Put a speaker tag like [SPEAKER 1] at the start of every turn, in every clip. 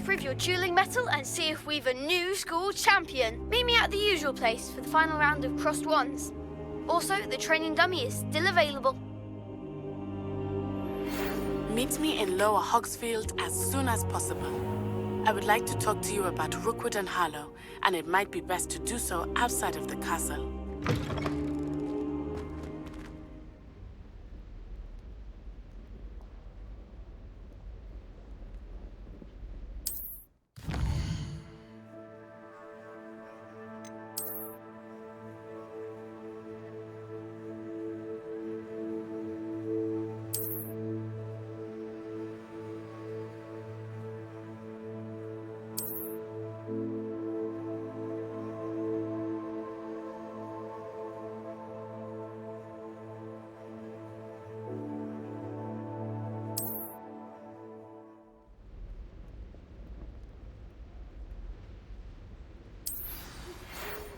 [SPEAKER 1] prove your dueling mettle and see if we've a new school champion. Meet me at the usual place for the final round of crossed wands. Also, the training dummy is still available.
[SPEAKER 2] Meet me in Lower Hogsfield as soon as possible. I would like to talk to you about Rookwood and Harlow, and it might be best to do so outside of the castle.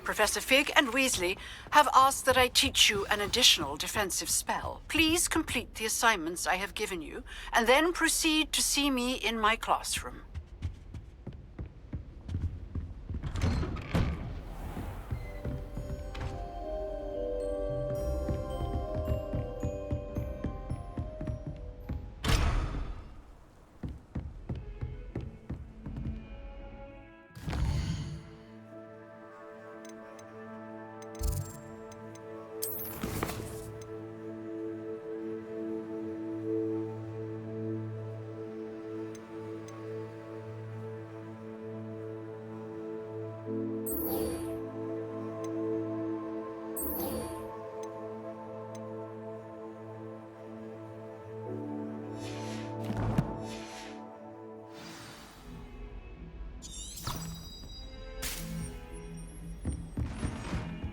[SPEAKER 3] Professor Fig and Weasley have asked that I teach you an additional defensive spell. Please complete the assignments I have given you, and then proceed to see me in my classroom.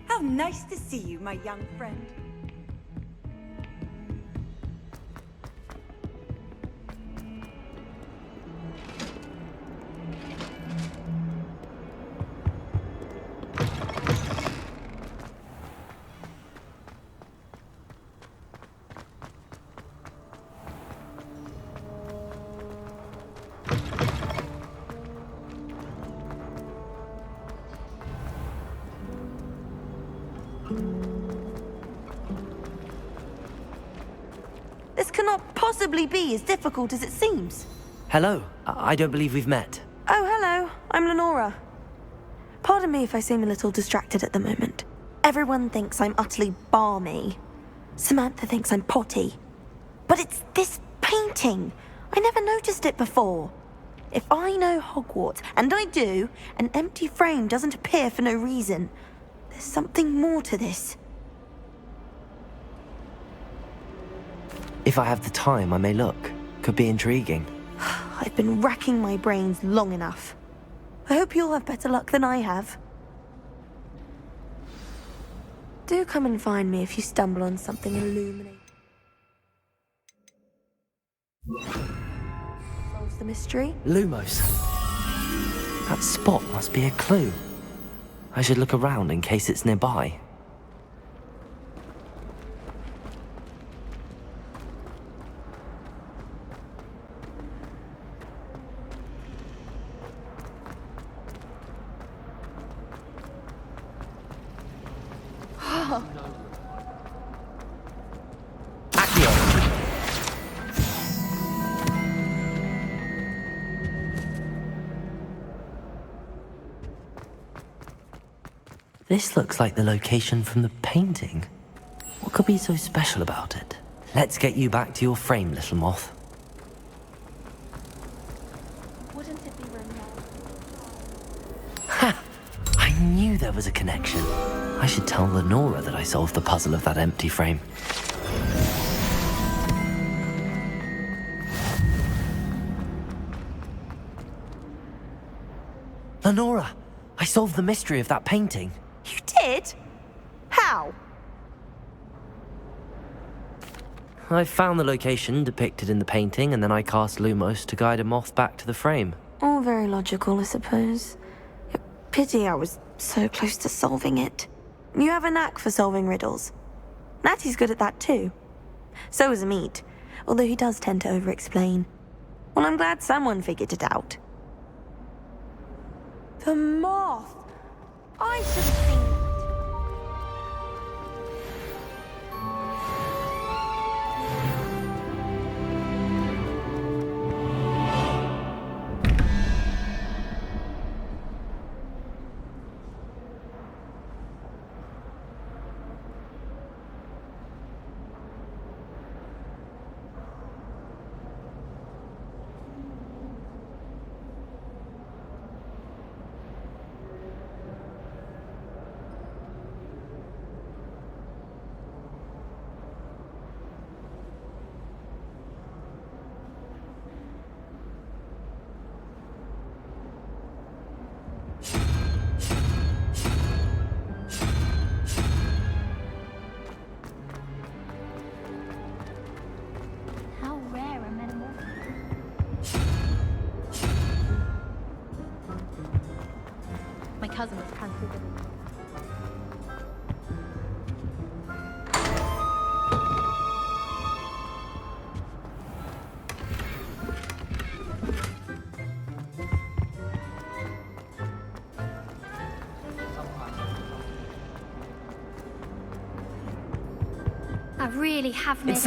[SPEAKER 4] How nice to see you, my young friend.
[SPEAKER 5] This cannot possibly be as difficult as it seems.
[SPEAKER 6] Hello. I don't believe we've met.
[SPEAKER 5] Oh, hello. I'm Lenora. Pardon me if I seem a little distracted at the moment. Everyone thinks I'm utterly balmy. Samantha thinks I'm potty. But it's this painting. I never noticed it before. If I know Hogwarts, and I do, an empty frame doesn't appear for no reason. There's something more to this.
[SPEAKER 6] If I have the time, I may look. Could be intriguing.
[SPEAKER 5] I've been racking my brains long enough. I hope you'll have better luck than I have. Do come and find me if you stumble on something illuminating. Solves the mystery?
[SPEAKER 6] Lumos. That spot must be a clue. I should look around in case it's nearby. This looks like the location from the painting. What could be so special about it? Let's get you back to your frame, little moth.
[SPEAKER 5] Wouldn't it be romantic?
[SPEAKER 6] Ha! I knew there was a connection. I should tell Lenora that I solved the puzzle of that empty frame. Lenora, I solved the mystery of that painting.
[SPEAKER 5] You did? How?
[SPEAKER 6] I found the location depicted in the painting, and then I cast Lumos to guide a moth back to the frame.
[SPEAKER 5] All very logical, I suppose. Pity I was so close to solving it. You have a knack for solving riddles. Natty's good at that too. So is Amit, although he does tend to over-explain. Well, I'm glad someone figured it out.
[SPEAKER 4] The moth! I should have seen that.
[SPEAKER 1] How rare are metamorphosis? My cousin was transfigured. I really have made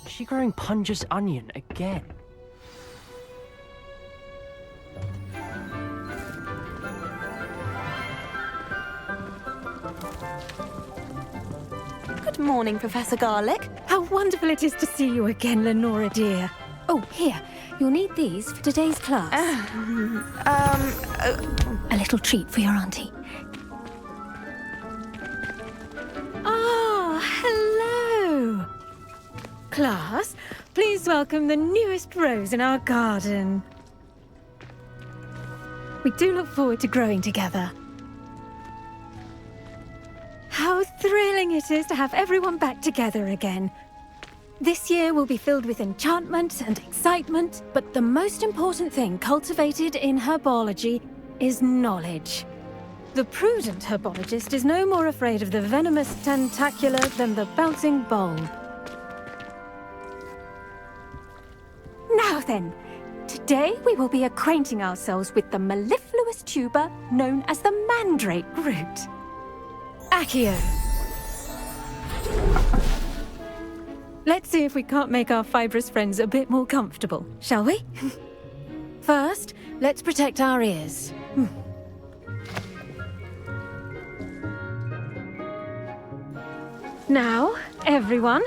[SPEAKER 7] Is she growing Punja's onion again?
[SPEAKER 5] Good morning, Professor Garlic.
[SPEAKER 8] How wonderful it is to see you again, Lenora dear. Oh, here. You'll need these for today's class. A little treat for your auntie. Ah, hello. Class, please welcome the newest rose in our garden. We do look forward to growing together. How thrilling it is to have everyone back together again. This year will be filled with enchantment and excitement, but the most important thing cultivated in herbology is knowledge. The prudent herbologist is no more afraid of the venomous tentacular than the bouncing bulb. Now then, today we will be acquainting ourselves with the mellifluous tuber known as the mandrake root. Accio. Let's see if we can't make our fibrous friends a bit more comfortable, shall we? First, let's protect our ears. Now, everyone,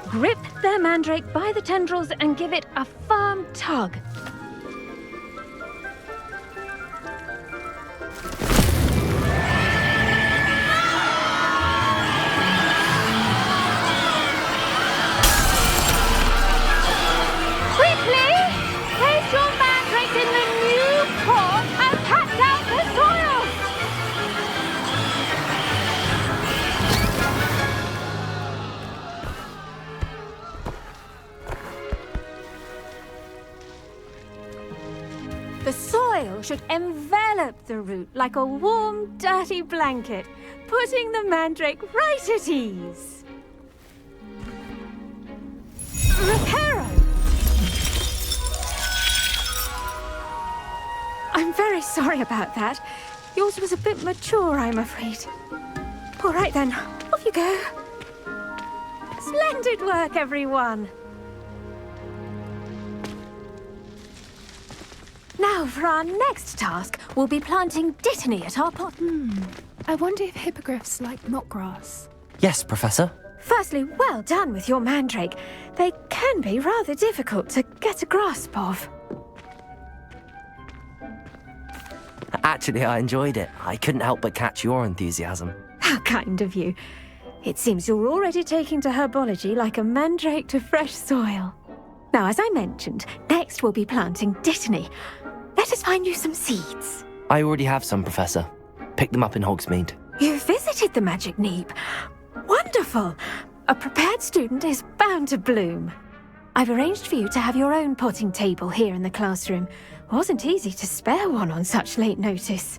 [SPEAKER 8] grip their mandrake by the tendrils and give it a firm tug.
[SPEAKER 1] Quickly! Place your mandrake in the new pot and pat down the soil!
[SPEAKER 8] The soil should envelop the root like a warm, dirty blanket, putting the mandrake right at ease. Reparo! I'm very sorry about that. Yours was a bit mature, I'm afraid. All right then, off you go. Splendid work, everyone. Now, for our next task, we'll be planting dittany at our pot.
[SPEAKER 9] I wonder if hippogriffs like knotgrass.
[SPEAKER 6] Yes, Professor.
[SPEAKER 8] Firstly, well done with your mandrake. They can be rather difficult to get a grasp of.
[SPEAKER 6] Actually, I enjoyed it. I couldn't help but catch your enthusiasm.
[SPEAKER 8] How kind of you. It seems you're already taking to herbology like a mandrake to fresh soil. Now, as I mentioned, next we'll be planting Dittany. Let us find you some seeds.
[SPEAKER 6] I already have some, Professor. Picked them up in Hogsmeade.
[SPEAKER 8] You visited the Magic Neep. Wonderful! A prepared student is bound to bloom. I've arranged for you to have your own potting table here in the classroom. Wasn't easy to spare one on such late notice.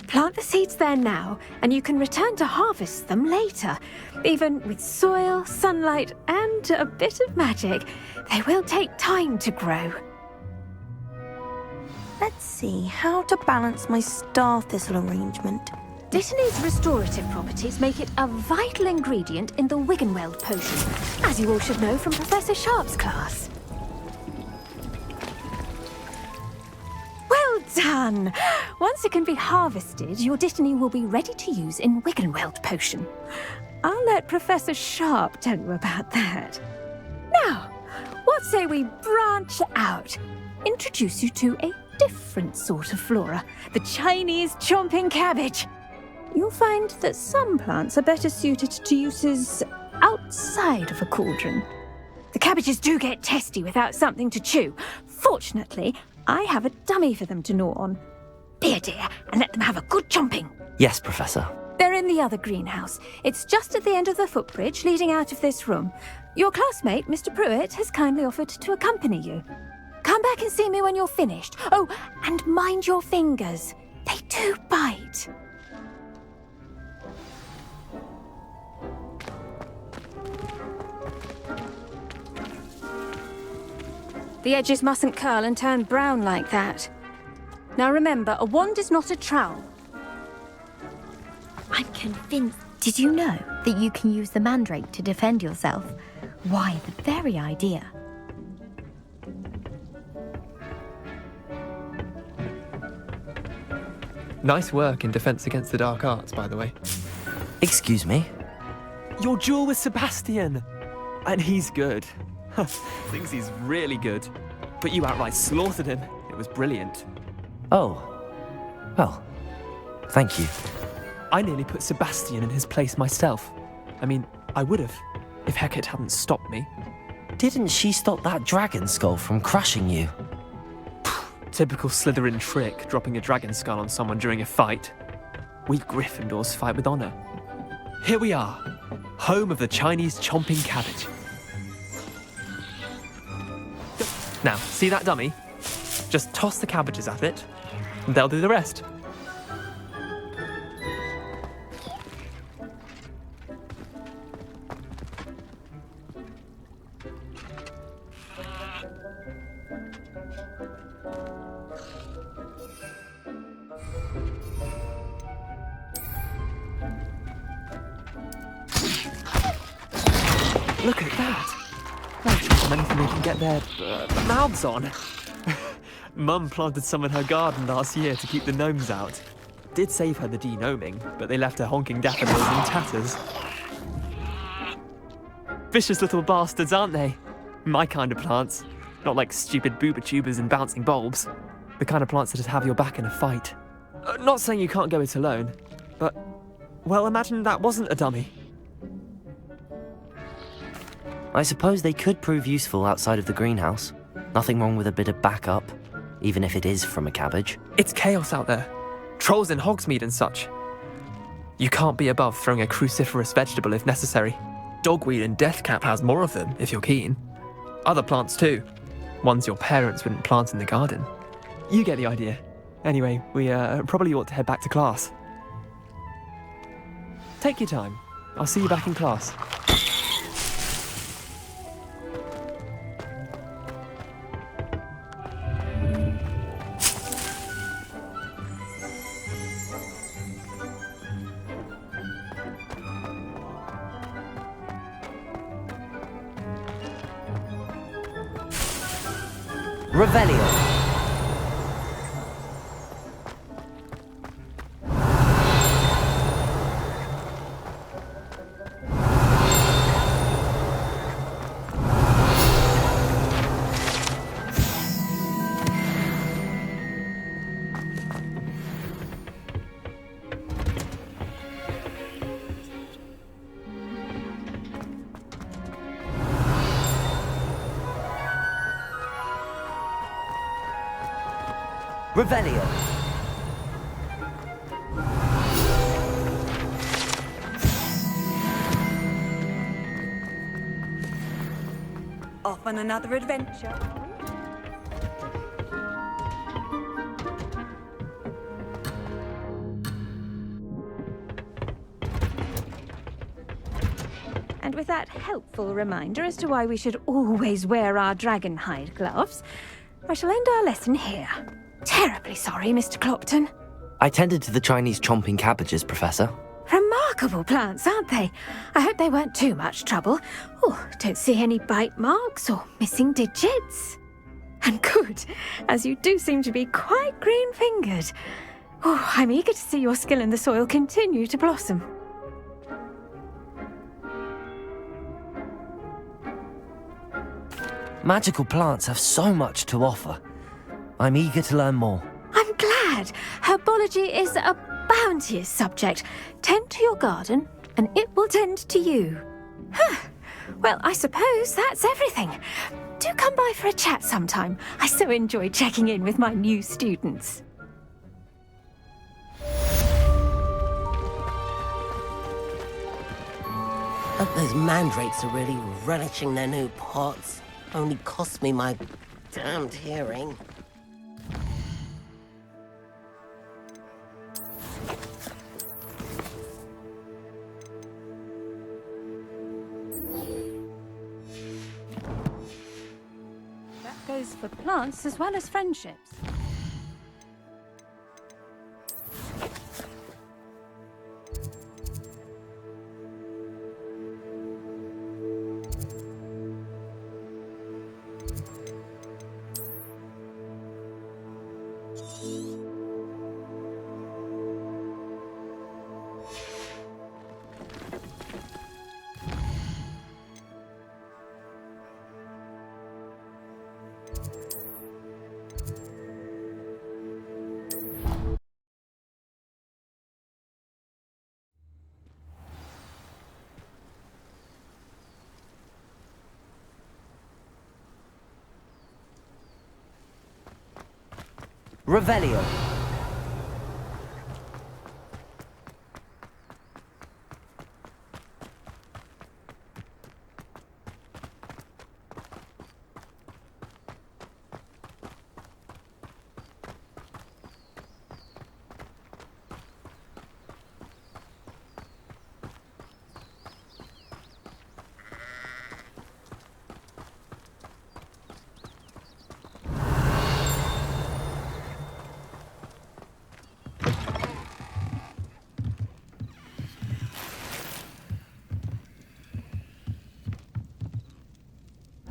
[SPEAKER 8] Plant the seeds there now, and you can return to harvest them later. Even with soil, sunlight, and a bit of magic, they will take time to grow.
[SPEAKER 5] Let's see how to balance my star thistle arrangement.
[SPEAKER 8] Dittany's restorative properties make it a vital ingredient in the Wiggenweld potion, as you all should know from Professor Sharp's class. Well done! Once it can be harvested, your Dittany will be ready to use in Wiggenweld potion. I'll let Professor Sharp tell you about that. Now, what say we branch out? Introduce you to a different sort of flora, the Chinese chomping cabbage. You'll find that some plants are better suited to uses outside of a cauldron. The cabbages do get testy without something to chew. Fortunately, I have a dummy for them to gnaw on. Be a dear and let them have a good chomping.
[SPEAKER 6] Yes, Professor.
[SPEAKER 8] They're in the other greenhouse. It's just at the end of the footbridge leading out of this room. Your classmate, Mr. Pruitt, has kindly offered to accompany you. Come back and see me when you're finished. Oh, and mind your fingers. They do bite. The edges mustn't curl and turn brown like that. Now remember, a wand is not a trowel.
[SPEAKER 9] I'm convinced. Did you know that you can use the mandrake to defend yourself? Why, the very idea.
[SPEAKER 7] Nice work in Defense Against the Dark Arts, by the way.
[SPEAKER 6] Excuse me?
[SPEAKER 7] Your duel with Sebastian! And he's good. Thinks he's really good. But you outright slaughtered him. It was brilliant.
[SPEAKER 6] Oh. Well, thank you.
[SPEAKER 7] I nearly put Sebastian in his place myself. I mean, I would have, if Hecate hadn't stopped me.
[SPEAKER 6] Didn't she stop that dragon skull from crushing you?
[SPEAKER 7] Typical Slytherin trick, dropping a dragon skull on someone during a fight. We Gryffindors fight with honor. Here we are, home of the Chinese chomping cabbage. Now, see that dummy? Just toss the cabbages at it, and they'll do the rest. Look at that! That gives them anything they can get their mouths on. Mum planted some in her garden last year to keep the gnomes out. Did save her the de-gnoming, but they left her honking daffodils in tatters. Vicious little bastards, aren't they? My kind of plants. Not like stupid booba tubers and bouncing bulbs. The kind of plants that just have your back in a fight. Not saying you can't go it alone, but, well, imagine that wasn't a dummy.
[SPEAKER 6] I suppose they could prove useful outside of the greenhouse. Nothing wrong with a bit of backup, even if it is from a cabbage.
[SPEAKER 7] It's chaos out there. Trolls in Hogsmeade and such. You can't be above throwing a cruciferous vegetable if necessary. Dogweed and deathcap has more of them, if you're keen. Other plants too. Ones your parents wouldn't plant in the garden. You get the idea. Anyway, we probably ought to head back to class. Take your time. I'll see you back in class.
[SPEAKER 6] Revelio. Revelio.
[SPEAKER 4] Off on another adventure.
[SPEAKER 8] And with that helpful reminder as to why we should always wear our dragon hide gloves, I shall end our lesson here. Terribly sorry, Mr. Clopton.
[SPEAKER 6] I tended to the Chinese chomping cabbages, Professor.
[SPEAKER 8] Remarkable plants, aren't they? I hope they weren't too much trouble. Oh, don't see any bite marks or missing digits. And good, as you do seem to be quite green-fingered. Oh, I'm eager to see your skill in the soil continue to blossom.
[SPEAKER 6] Magical plants have so much to offer. I'm eager to learn more.
[SPEAKER 8] I'm glad. Herbology is a bounteous subject. Tend to your garden, and it will tend to you. Well, I suppose that's everything. Do come by for a chat sometime. I so enjoy checking in with my new students.
[SPEAKER 10] Hope those mandrakes are really relishing their new pots. Only cost me my damned hearing.
[SPEAKER 8] That goes for plants as well as friendships.
[SPEAKER 6] Revelio.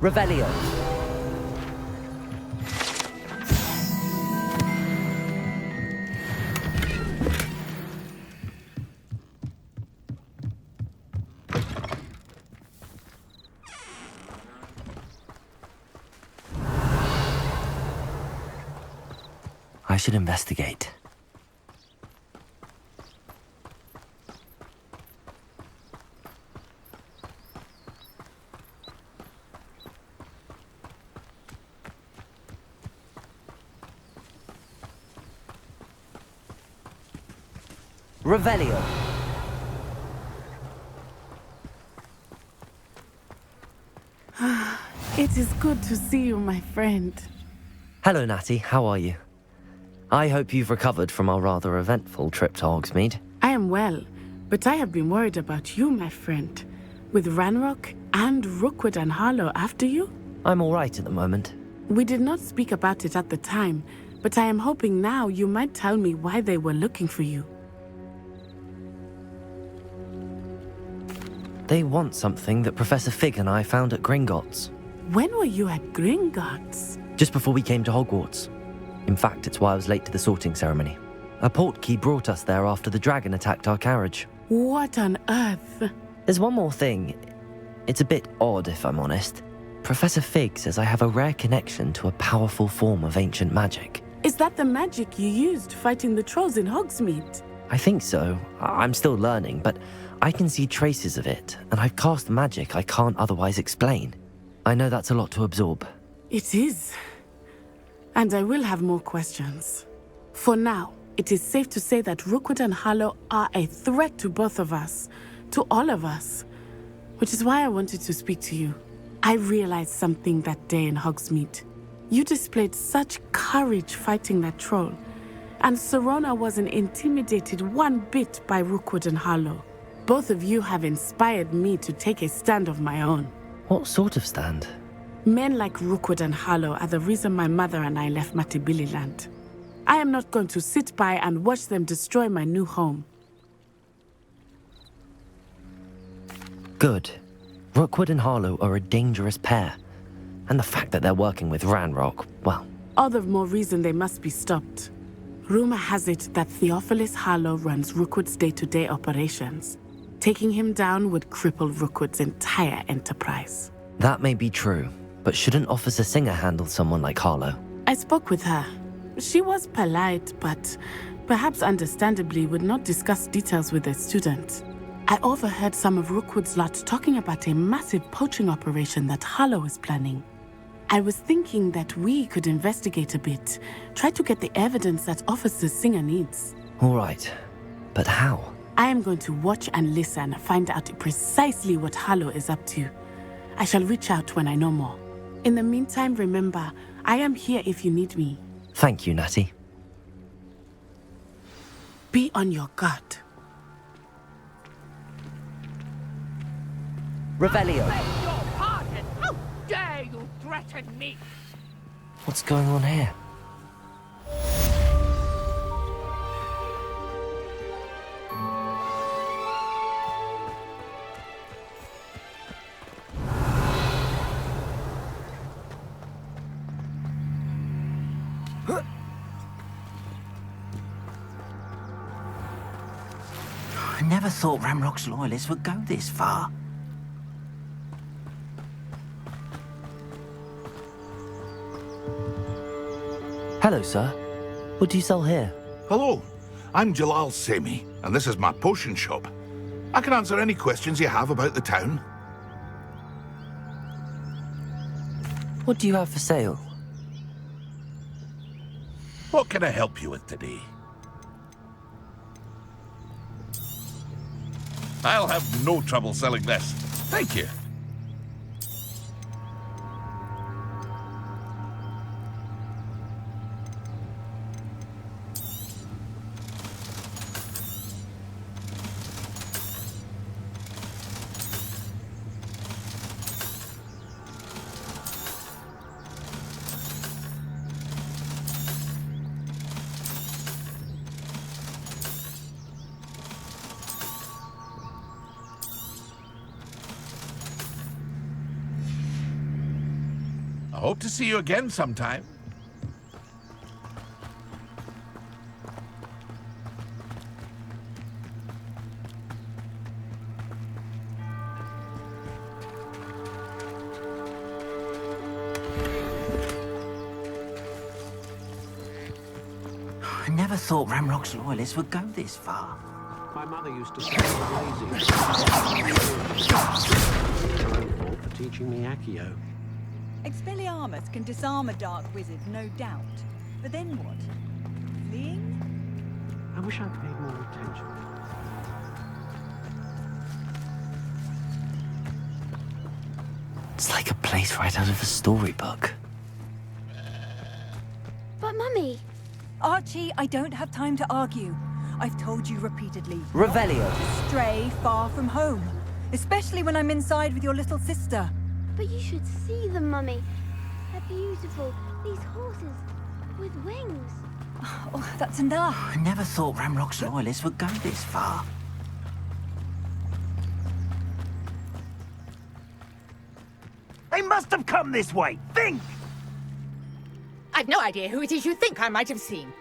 [SPEAKER 6] Revelio. I should investigate. Revelio.
[SPEAKER 2] It is good to see you, my friend.
[SPEAKER 6] Hello, Natty. How are you? I hope you've recovered from our rather eventful trip to Hogsmeade.
[SPEAKER 2] I am well, but I have been worried about you, my friend. With Ranrock and Rookwood and Harlow after you?
[SPEAKER 6] I'm all right at the moment.
[SPEAKER 2] We did not speak about it at the time, but I am hoping now you might tell me why they were looking for you.
[SPEAKER 6] They want something that Professor Fig and I found at Gringotts.
[SPEAKER 2] When were you at Gringotts?
[SPEAKER 6] Just before we came to Hogwarts. In fact, it's why I was late to the sorting ceremony. A portkey brought us there after the dragon attacked our carriage.
[SPEAKER 2] What on earth?
[SPEAKER 6] There's one more thing. It's a bit odd, if I'm honest. Professor Fig says I have a rare connection to a powerful form of ancient magic.
[SPEAKER 2] Is that the magic you used fighting the trolls in Hogsmeade?
[SPEAKER 6] I think so. I'm still learning, but I can see traces of it, and I've cast magic I can't otherwise explain. I know that's a lot to absorb.
[SPEAKER 2] It is. And I will have more questions. For now, it is safe to say that Rookwood and Harlow are a threat to both of us, to all of us. Which is why I wanted to speak to you. I realized something that day in Hogsmeade. You displayed such courage fighting that troll, and Serona wasn't intimidated one bit by Rookwood and Harlow. Both of you have inspired me to take a stand of my own.
[SPEAKER 6] What sort of stand?
[SPEAKER 2] Men like Rookwood and Harlow are the reason my mother and I left Matibili-land. I am not going to sit by and watch them destroy my new home.
[SPEAKER 6] Good. Rookwood and Harlow are a dangerous pair. And the fact that they're working with Ranrock, well...
[SPEAKER 2] All the more reason they must be stopped. Rumor has it that Theophilus Harlow runs Rookwood's day-to-day operations. Taking him down would cripple Rookwood's entire enterprise.
[SPEAKER 6] That may be true, but shouldn't Officer Singer handle someone like Harlow?
[SPEAKER 2] I spoke with her. She was polite, but perhaps understandably would not discuss details with a student. I overheard some of Rookwood's lot talking about a massive poaching operation that Harlow is planning. I was thinking that we could investigate a bit, try to get the evidence that Officer Singer needs.
[SPEAKER 6] All right, but how?
[SPEAKER 2] I am going to watch and listen, find out precisely what Harlow is up to. I shall reach out when I know more. In the meantime, remember, I am here if you need me.
[SPEAKER 6] Thank you, Natty.
[SPEAKER 2] Be on your guard.
[SPEAKER 6] Revelio.
[SPEAKER 11] Beg your pardon! How dare you threaten me?
[SPEAKER 6] What's going on here?
[SPEAKER 12] I never thought Ranrock's loyalists would go this far.
[SPEAKER 6] Hello, sir. What do you sell here?
[SPEAKER 13] Hello, I'm Jalal Semi, and this is my potion shop. I can answer any questions you have about the town.
[SPEAKER 6] What do you have for sale?
[SPEAKER 13] What can I help you with today? I'll have no trouble selling this. Thank you. I hope to see you again sometime.
[SPEAKER 12] I never thought Ranrock's loyalists would go this far.
[SPEAKER 14] My mother used to say I'm lazy. It's her own fault for teaching me Accio.
[SPEAKER 4] Expelliarmus can disarm a dark wizard, no doubt. But then what? Fleeing?
[SPEAKER 14] I wish I'd paid more attention.
[SPEAKER 6] It's like a place right out of a storybook.
[SPEAKER 1] But Mummy...
[SPEAKER 4] Archie, I don't have time to argue. I've told you repeatedly.
[SPEAKER 6] Revelio.
[SPEAKER 4] Not to stray far from home. Especially when I'm inside with your little sister.
[SPEAKER 1] But you should see them, Mummy. They're beautiful. These horses with wings.
[SPEAKER 4] Oh, that's enough.
[SPEAKER 12] I never thought Ranrock's loyalists would go this far.
[SPEAKER 15] They must have come this way. Think!
[SPEAKER 11] I've no idea who it is you think I might have seen.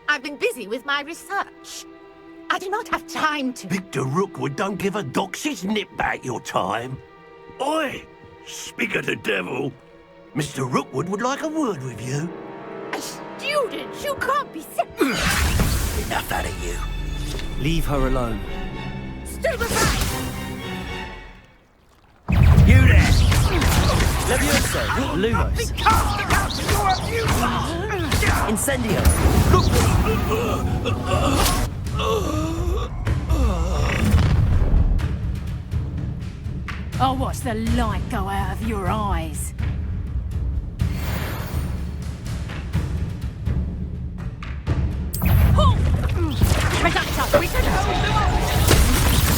[SPEAKER 11] I've been busy with my research. I do not have time to...
[SPEAKER 15] Victor Rookwood don't give a doxy's nip back your time. Oi! Speak of the devil. Mr. Rookwood would like a word with you.
[SPEAKER 11] A student? You can't be serious.
[SPEAKER 15] Enough out of you.
[SPEAKER 6] Leave her alone.
[SPEAKER 11] Stay aside!
[SPEAKER 15] You there!
[SPEAKER 6] Levioso! Lumos!
[SPEAKER 15] Casting out to your abuse!
[SPEAKER 6] Incendio!
[SPEAKER 16] I'll watch the light go out of your eyes. We should hold them up!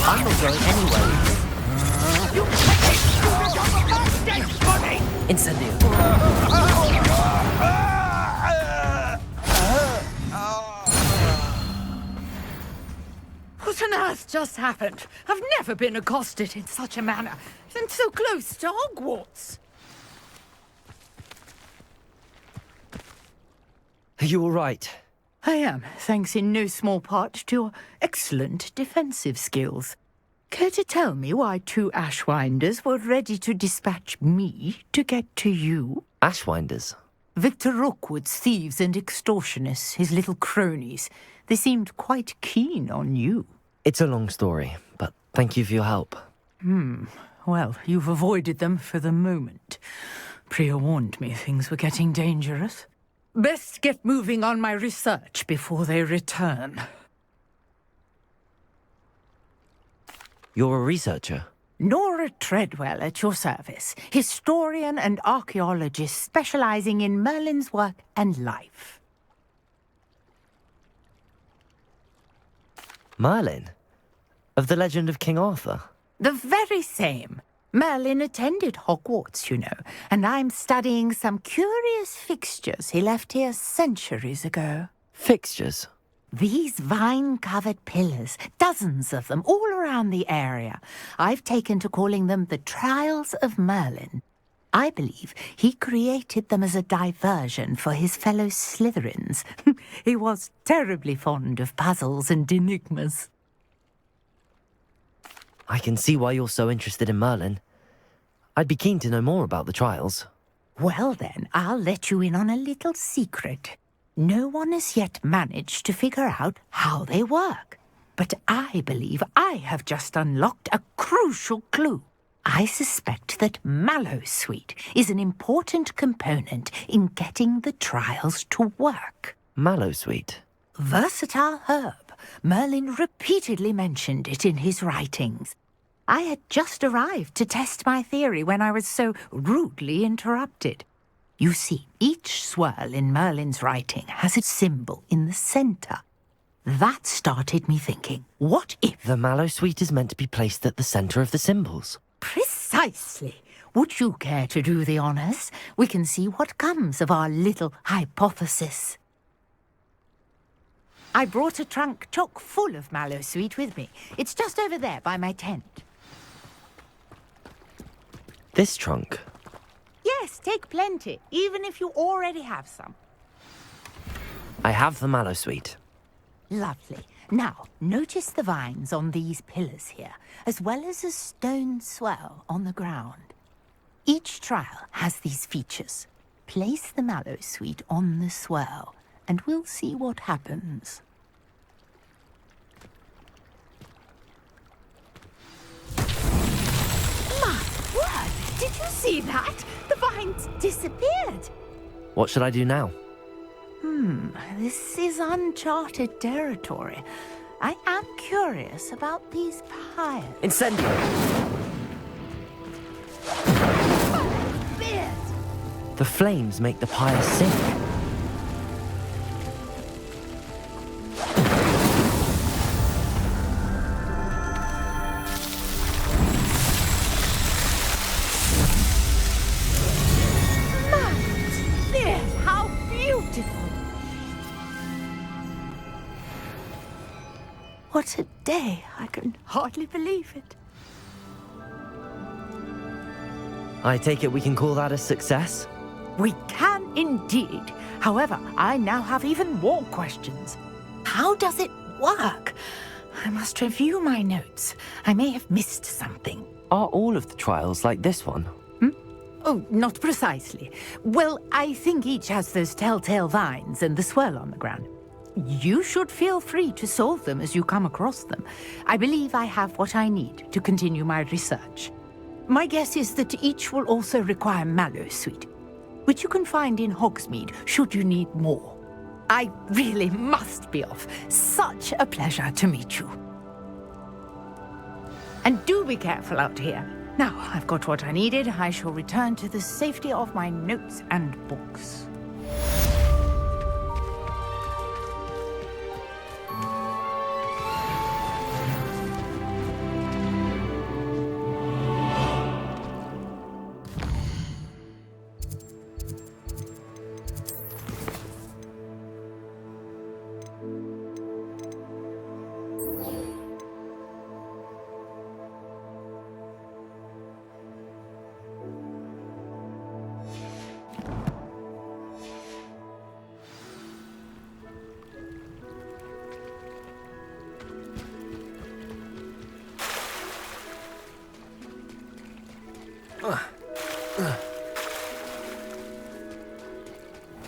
[SPEAKER 6] I'm not going anywhere.
[SPEAKER 16] You take it to the top of my dead body!
[SPEAKER 6] Incendio!
[SPEAKER 11] What on earth just happened? I've never been accosted in such a manner, and so close to Hogwarts.
[SPEAKER 6] Are you all right?
[SPEAKER 11] I am, thanks in no small part to your excellent defensive skills. Care to tell me why 2 Ashwinders were ready to dispatch me to get to you?
[SPEAKER 6] Ashwinders?
[SPEAKER 11] Victor Rookwood's thieves and extortionists, his little cronies. They seemed quite keen on you.
[SPEAKER 6] It's a long story, but thank you for your help.
[SPEAKER 11] Well, you've avoided them for the moment. Priya warned me things were getting dangerous. Best get moving on my research before they return.
[SPEAKER 6] You're a researcher?
[SPEAKER 11] Nora Treadwell at your service, historian and archaeologist specializing in Merlin's work and life.
[SPEAKER 6] Merlin? Of the legend of King Arthur?
[SPEAKER 11] The very same. Merlin attended Hogwarts, you know, and I'm studying some curious fixtures he left here centuries ago.
[SPEAKER 6] Fixtures?
[SPEAKER 11] These vine-covered pillars, dozens of them, all around the area. I've taken to calling them the Trials of Merlin. I believe he created them as a diversion for his fellow Slytherins. He was terribly fond of puzzles and enigmas.
[SPEAKER 6] I can see why you're so interested in Merlin. I'd be keen to know more about the trials.
[SPEAKER 11] Well then, I'll let you in on a little secret. No one has yet managed to figure out how they work. But I believe I have just unlocked a crucial clue. I suspect that Mallowsweet is an important component in getting the trials to work.
[SPEAKER 6] Mallowsweet?
[SPEAKER 11] Versatile herb. Merlin repeatedly mentioned it in his writings. I had just arrived to test my theory when I was so rudely interrupted. You see, each swirl in Merlin's writing has a symbol in the centre. That started me thinking, what if...
[SPEAKER 6] The Mallowsweet is meant to be placed at the centre of the symbols.
[SPEAKER 11] Precisely. Would you care to do the honours? We can see what comes of our little hypothesis. I brought a trunk chock full of Mallowsweet with me. It's just over there by my tent.
[SPEAKER 6] This trunk?
[SPEAKER 11] Yes, take plenty, even if you already have some.
[SPEAKER 6] I have the Mallowsweet.
[SPEAKER 11] Lovely. Now, notice the vines on these pillars here, as well as a stone swell on the ground. Each trial has these features. Place the Mallowsweet on the swell, and we'll see what happens. My word! Did you see that? The vines disappeared.
[SPEAKER 6] What should I do now?
[SPEAKER 11] This is uncharted territory. I am curious about these pyres.
[SPEAKER 6] Incendio! The flames make the pyre sink.
[SPEAKER 11] How beautiful! What a day! I can hardly believe it.
[SPEAKER 6] I take it we can call that a success?
[SPEAKER 11] We can indeed. However, I now have even more questions. How does it work? I must review my notes. I may have missed something.
[SPEAKER 6] Are all of the trials like this one?
[SPEAKER 11] Oh, not precisely. Well, I think each has those telltale vines and the swirl on the ground. You should feel free to solve them as you come across them. I believe I have what I need to continue my research. My guess is that each will also require Mallowsweet, which you can find in Hogsmeade should you need more. I really must be off. Such a pleasure to meet you. And do be careful out here. Now, I've got what I needed. I shall return to the safety of my notes and books.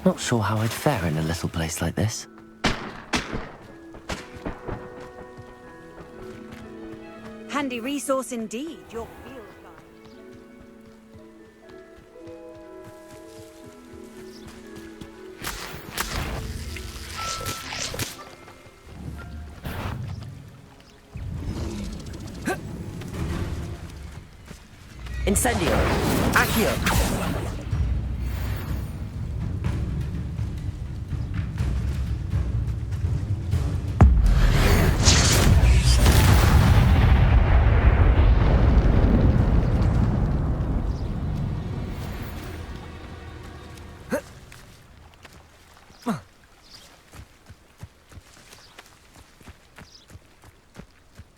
[SPEAKER 6] Not sure how I'd fare in a little place like this.
[SPEAKER 17] Handy resource indeed, your field guide.
[SPEAKER 6] Incendio! Accio!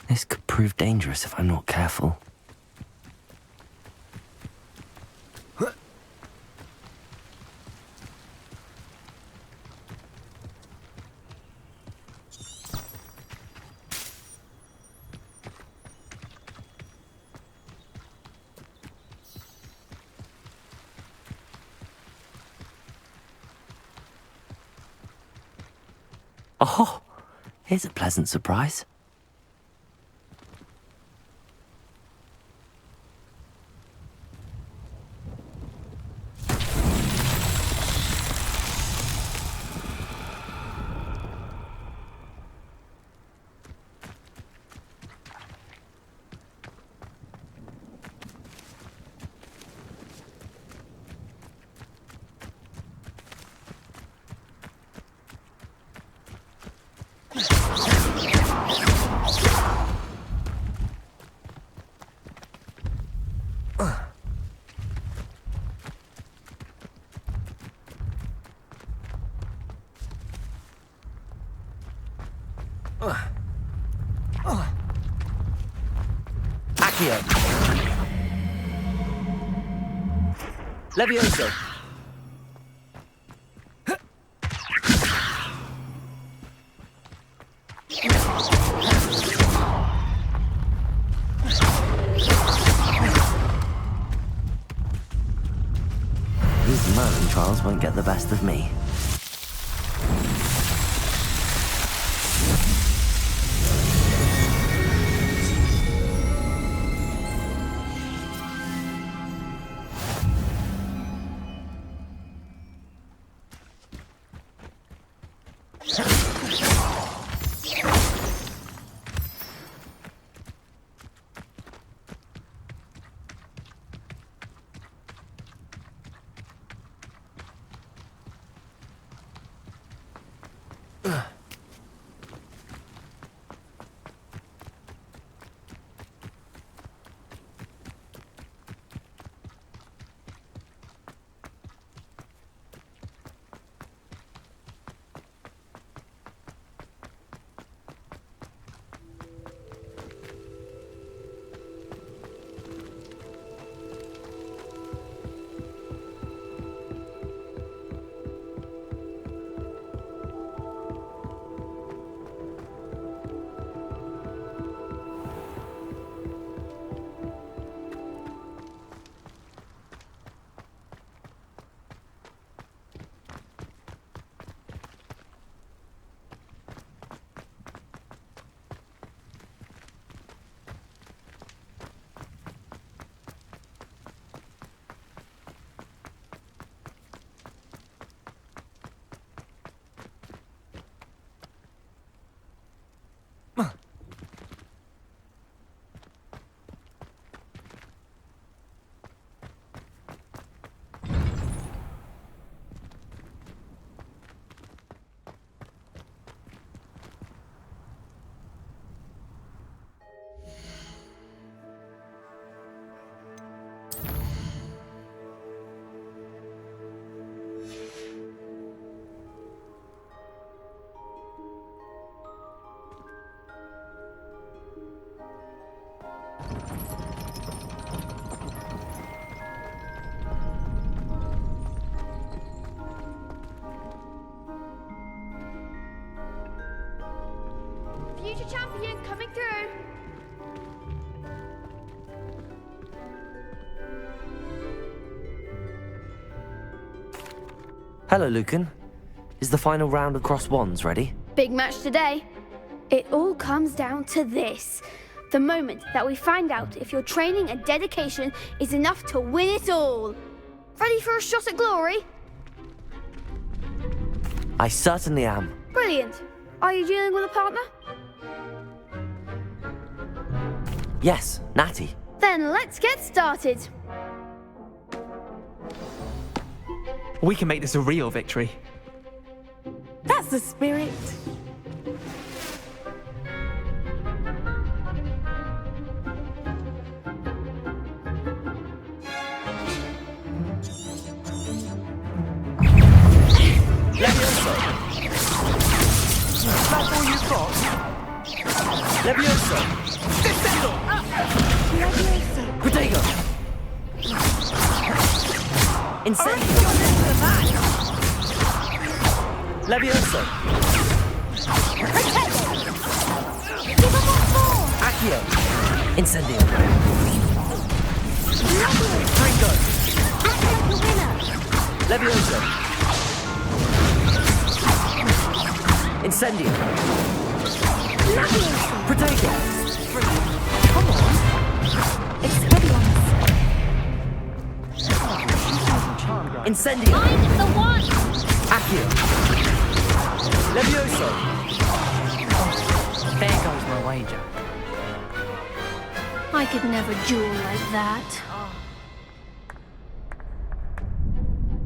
[SPEAKER 6] This could prove dangerous if I'm not careful. Oh, here's a pleasant surprise. Accio! Levioso! These Merlin trials won't get the best of me.
[SPEAKER 1] Future champion coming through.
[SPEAKER 6] Hello, Lucan. Is the final round of Cross Wands ready?
[SPEAKER 1] Big match today. It all comes down to this. The moment that we find out if your training and dedication is enough to win it all. Ready for a shot at glory?
[SPEAKER 6] I certainly am.
[SPEAKER 1] Brilliant. Are you dealing with a partner?
[SPEAKER 6] Yes, Natty.
[SPEAKER 1] Then let's get started.
[SPEAKER 7] We can make this a real victory.
[SPEAKER 2] That's the spirit.
[SPEAKER 6] Levioso! That's all you've got? Levioso! Descendo!
[SPEAKER 2] Levioso!
[SPEAKER 6] Protego! Incendio! Levioso! Accio! Incendio! Tringo! Levioso! Incendio! Protego!
[SPEAKER 2] Come on. It's heavy on us.
[SPEAKER 6] Incendio!
[SPEAKER 1] I'm the one!
[SPEAKER 6] Accio! Levioso!
[SPEAKER 11] There goes my wager.
[SPEAKER 1] I could never duel like that.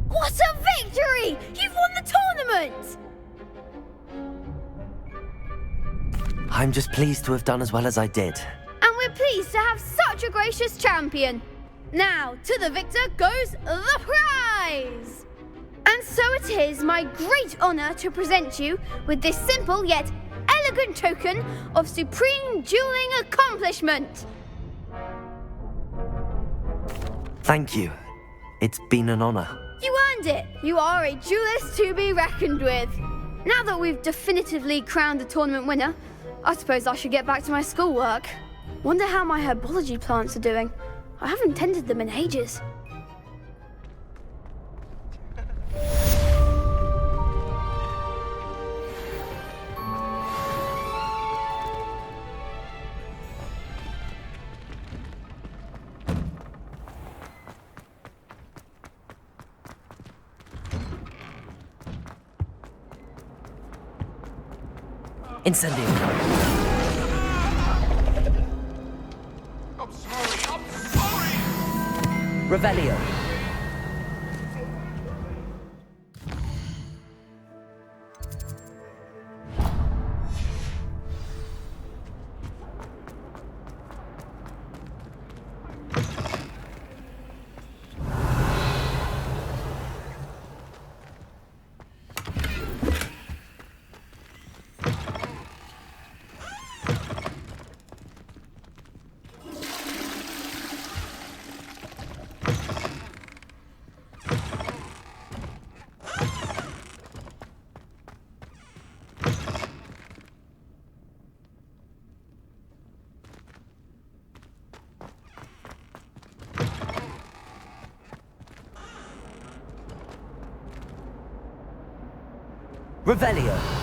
[SPEAKER 1] What a victory! You've won the tournament!
[SPEAKER 6] I'm just pleased to have done as well as I did.
[SPEAKER 1] And we're pleased to have such a gracious champion. Now, to the victor goes the prize! And so it is my great honor to present you with this simple yet elegant token of supreme dueling accomplishment.
[SPEAKER 6] Thank you. It's been an honor.
[SPEAKER 1] You earned it. You are a duelist to be reckoned with. Now that we've definitively crowned the tournament winner, I suppose I should get back to my schoolwork. Wonder how my herbology plants are doing. I haven't tended them in ages.
[SPEAKER 6] Incendio!
[SPEAKER 13] I'm sorry!
[SPEAKER 6] Revelio! Revelio!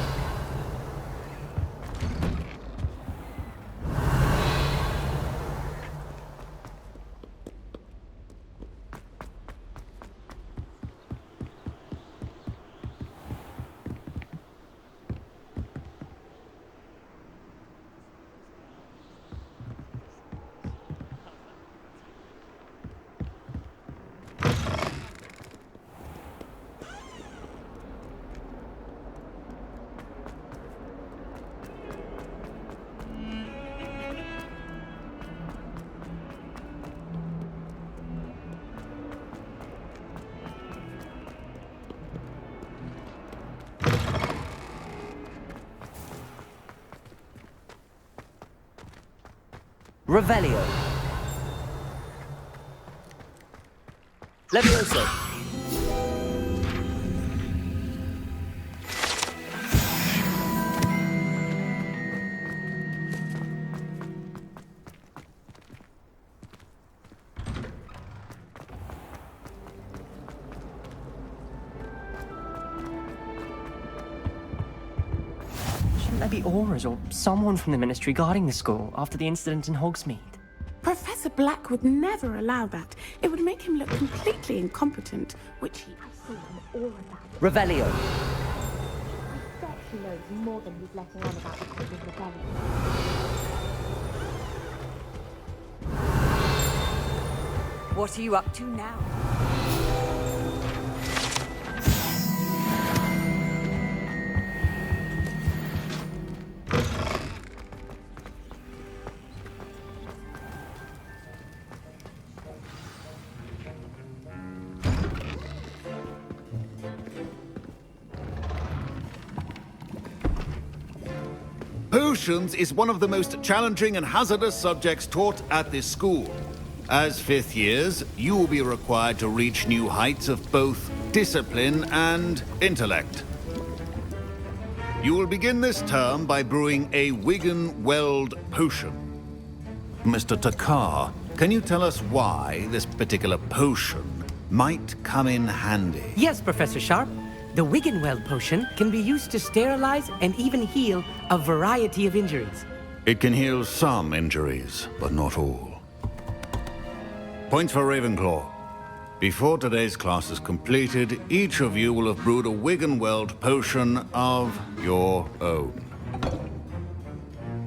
[SPEAKER 6] Revelio! Levioso!
[SPEAKER 18] Shouldn't there be auras or someone from the Ministry guarding the school after the incident in Hogsmeade?
[SPEAKER 2] Professor Black would never allow that. It would make him look completely incompetent, which he... I saw all of that.
[SPEAKER 6] Revelio!
[SPEAKER 9] I bet he knows more than he's letting on about the cause of rebellion.
[SPEAKER 17] What are you up to now?
[SPEAKER 19] Potions is one of the most challenging and hazardous subjects taught at this school. As fifth years, you will be required to reach new heights of both discipline and intellect. You will begin this term by brewing a Wigan Weld potion. Mr. Takar, can you tell us why this particular potion might come in handy?
[SPEAKER 20] Yes, Professor Sharp. The Wiggenweld potion can be used to sterilize and even heal a variety of injuries.
[SPEAKER 19] It can heal some injuries, but not all. Points for Ravenclaw. Before today's class is completed, each of you will have brewed a Wiggenweld potion of your own.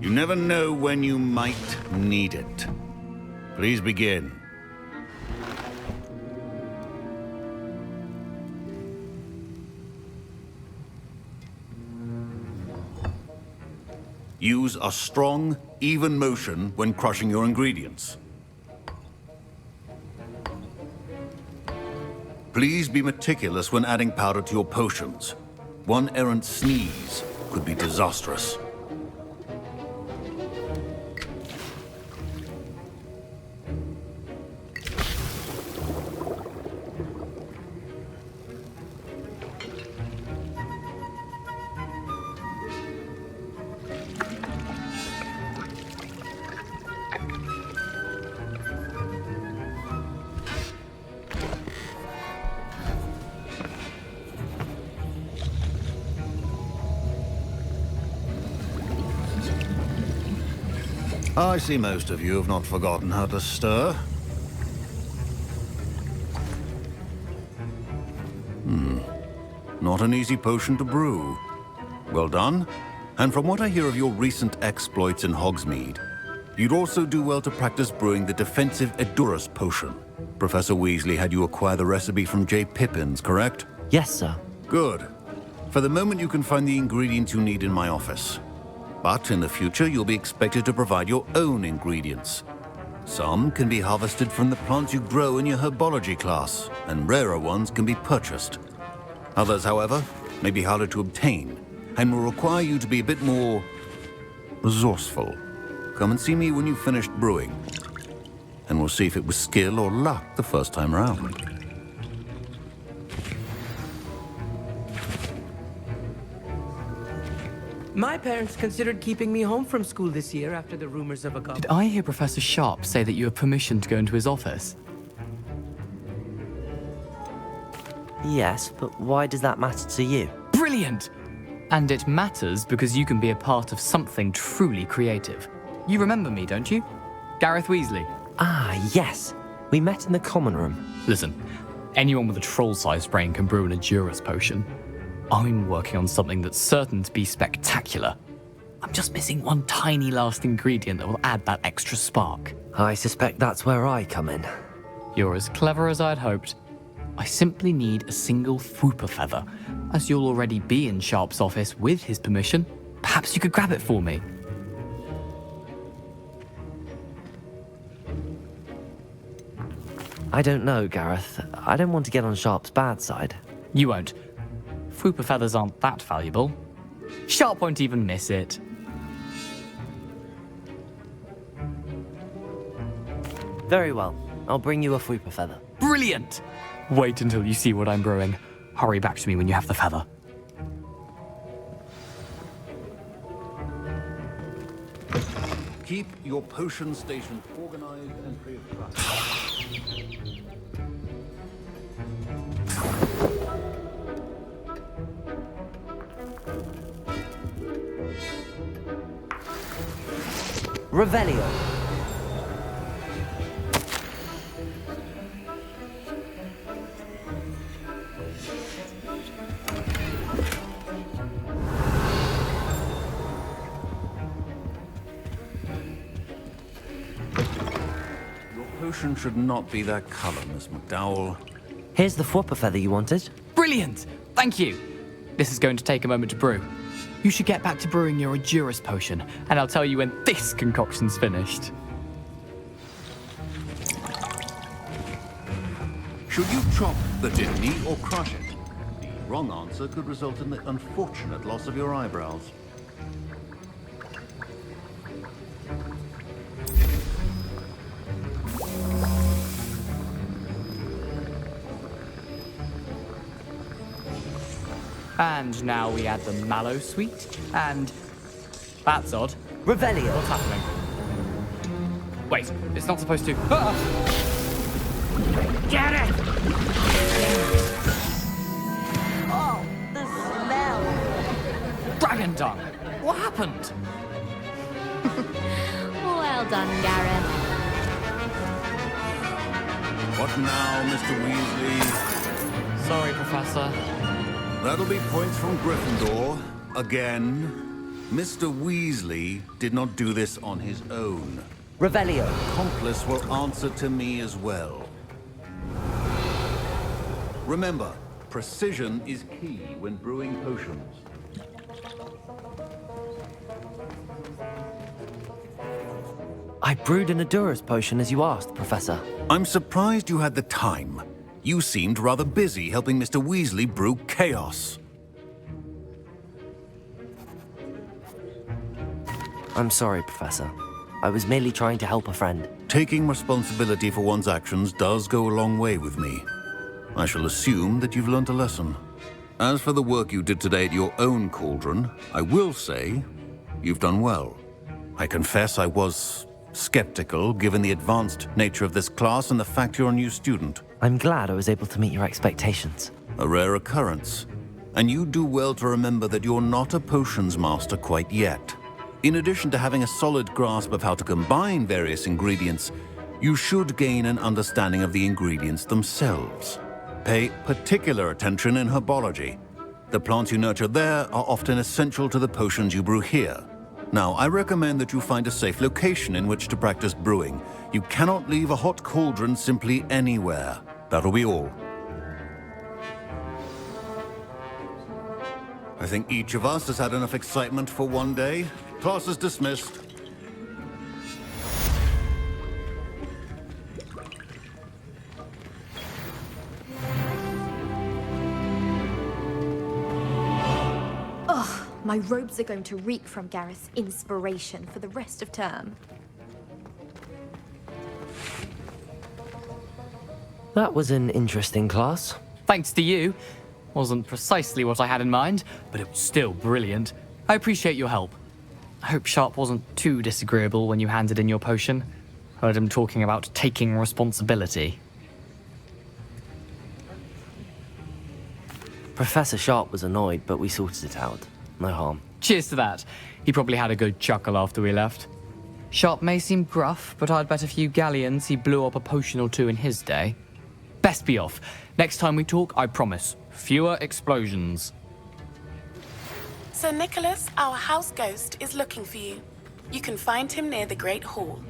[SPEAKER 19] You never know when you might need it. Please begin. Use a strong, even motion when crushing your ingredients. Please be meticulous when adding powder to your potions. One errant sneeze could be disastrous. I see most of you have not forgotten how to stir. Not an easy potion to brew. Well done. And from what I hear of your recent exploits in Hogsmeade, you'd also do well to practice brewing the defensive Edurus potion. Professor Weasley had you acquire the recipe from J. Pippins, correct?
[SPEAKER 6] Yes, sir.
[SPEAKER 19] Good. For the moment, you can find the ingredients you need in my office. But in the future, you'll be expected to provide your own ingredients. Some can be harvested from the plants you grow in your herbology class, and rarer ones can be purchased. Others, however, may be harder to obtain, and will require you to be a bit more resourceful. Come and see me when you've finished brewing, and we'll see if it was skill or luck the first time round.
[SPEAKER 20] My parents considered keeping me home from school this year after the rumors of a
[SPEAKER 21] Did I hear Professor Sharp say that you have permission to go into his office?
[SPEAKER 6] Yes, but why does that matter to you?
[SPEAKER 21] Brilliant! And it matters because you can be a part of something truly creative. You remember me, don't you? Gareth Weasley.
[SPEAKER 6] Ah, yes. We met in the common room.
[SPEAKER 21] Listen, anyone with a troll-sized brain can brew an Edurus potion. I'm working on something that's certain to be spectacular. I'm just missing one tiny last ingredient that will add that extra spark.
[SPEAKER 6] I suspect that's where I come in.
[SPEAKER 21] You're as clever as I'd hoped. I simply need a single Fwooper feather. As you'll already be in Sharp's office with his permission, perhaps you could grab it for me.
[SPEAKER 6] I don't know, Gareth. I don't want to get on Sharp's bad side.
[SPEAKER 21] You won't. Fwooper feathers aren't that valuable. Sharp won't even miss it.
[SPEAKER 6] Very well. I'll bring you a Fwooper feather.
[SPEAKER 21] Brilliant! Wait until you see what I'm brewing. Hurry back to me when you have the feather.
[SPEAKER 19] Keep your potion stations organized and free of traffic.
[SPEAKER 6] Revelio.
[SPEAKER 19] Your potion should not be that color, Miss McDowell.
[SPEAKER 6] Here's the Fwopper feather you wanted.
[SPEAKER 21] Brilliant! Thank you! This is going to take a moment to brew. You should get back to brewing your Adurus potion, and I'll tell you when this concoction's finished.
[SPEAKER 19] Should you chop the Dittany or crush it? The wrong answer could result in the unfortunate loss of your eyebrows.
[SPEAKER 21] And now we add the mallow sweet, and... That's odd.
[SPEAKER 6] Revelio.
[SPEAKER 21] What's happening? Wait, it's not supposed to... Ah!
[SPEAKER 10] Get it!
[SPEAKER 5] Oh, the smell.
[SPEAKER 21] Dragon dung! What happened?
[SPEAKER 9] Well done, Gareth.
[SPEAKER 19] What now, Mr. Weasley?
[SPEAKER 21] Sorry, Professor.
[SPEAKER 19] That'll be points from Gryffindor. Again. Mr. Weasley did not do this on his own.
[SPEAKER 6] Revelio.
[SPEAKER 19] Accomplice will answer to me as well. Remember, precision is key when brewing potions.
[SPEAKER 6] I brewed an Adurus potion as you asked, Professor.
[SPEAKER 19] I'm surprised you had the time. You seemed rather busy helping Mr. Weasley brew chaos.
[SPEAKER 6] I'm sorry, Professor. I was merely trying to help a friend.
[SPEAKER 19] Taking responsibility for one's actions does go a long way with me. I shall assume that you've learnt a lesson. As for the work you did today at your own cauldron, I will say you've done well. I confess I was skeptical given the advanced nature of this class and the fact you're a new student.
[SPEAKER 6] I'm glad I was able to meet your expectations.
[SPEAKER 19] A rare occurrence. And you do well to remember that you're not a potions master quite yet. In addition to having a solid grasp of how to combine various ingredients, you should gain an understanding of the ingredients themselves. Pay particular attention in herbology. The plants you nurture there are often essential to the potions you brew here. Now, I recommend that you find a safe location in which to practice brewing. You cannot leave a hot cauldron simply anywhere. That'll be all. I think each of us has had enough excitement for one day. Class is dismissed.
[SPEAKER 3] Ugh, my robes are going to reek from Gareth's inspiration for the rest of term.
[SPEAKER 6] That was an interesting class.
[SPEAKER 21] Thanks to you. Wasn't precisely what I had in mind, but it was still brilliant. I appreciate your help. I hope Sharp wasn't too disagreeable when you handed in your potion. Heard him talking about taking responsibility.
[SPEAKER 6] Professor Sharp was annoyed, but we sorted it out. No harm.
[SPEAKER 21] Cheers to that. He probably had a good chuckle after we left. Sharp may seem gruff, but I'd bet a few galleons he blew up a potion or two in his day. Best be off. Next time we talk, I promise, fewer explosions.
[SPEAKER 2] Sir Nicholas, our house ghost, is looking for you. You can find him near the Great Hall.